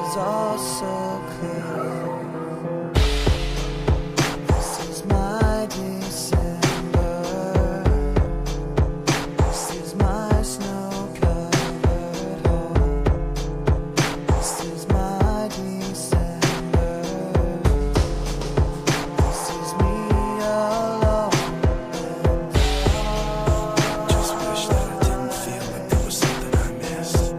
is all so clear. This is my December. This is my snow-covered home. This is my December. This is me alone. Just wish that I didn't feel like there was something I missed.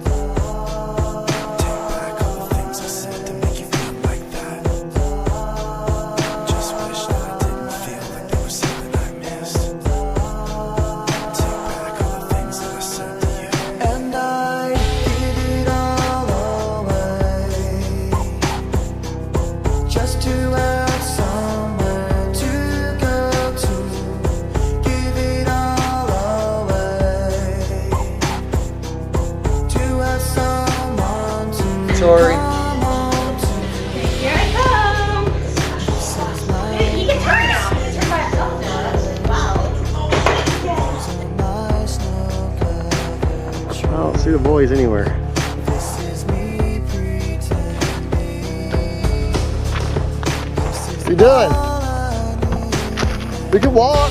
Take back all the things I said to make you feel like that. Just wish that I didn't feel like there was something I missed. Take back all the things that I said to you. And I give it all away, just to have somewhere to go to. Give it all away, to have someone to Sorry. come home to. Here it comes. This is my You can turn now. You can turn by itself now. That's loud. my snow-covered I don't see the boys anywhere. This is me pretending. This is What you doing? all I need. We can walk.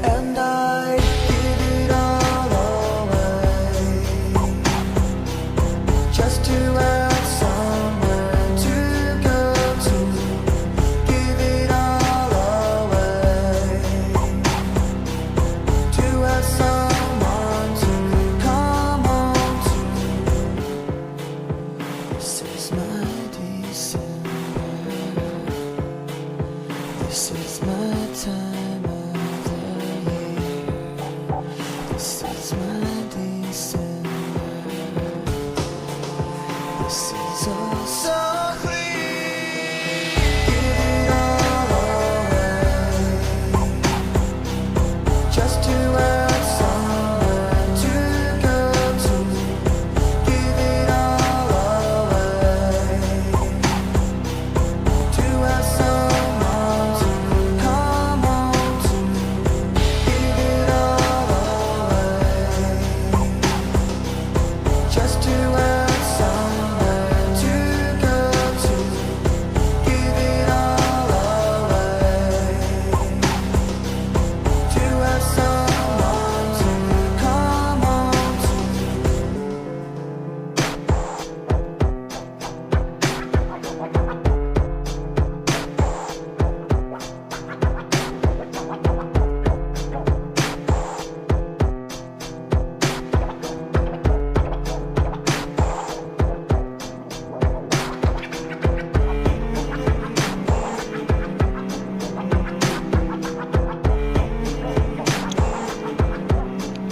And I give it all away, just to have somewhere to go to. Give it all away, to have someone to come home to. This is my December. This is my time of the year. This is my December. This is all so clear. Give it all away, just to have somewhere to go to. Give it all away, to have someone to come home to. Give it all away, just to have somewhere to go to. Give it all away, to have someone to come home to.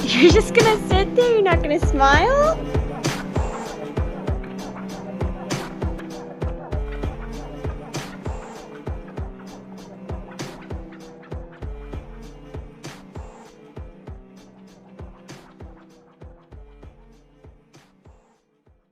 You're just gonna sit there? You're not gonna smile?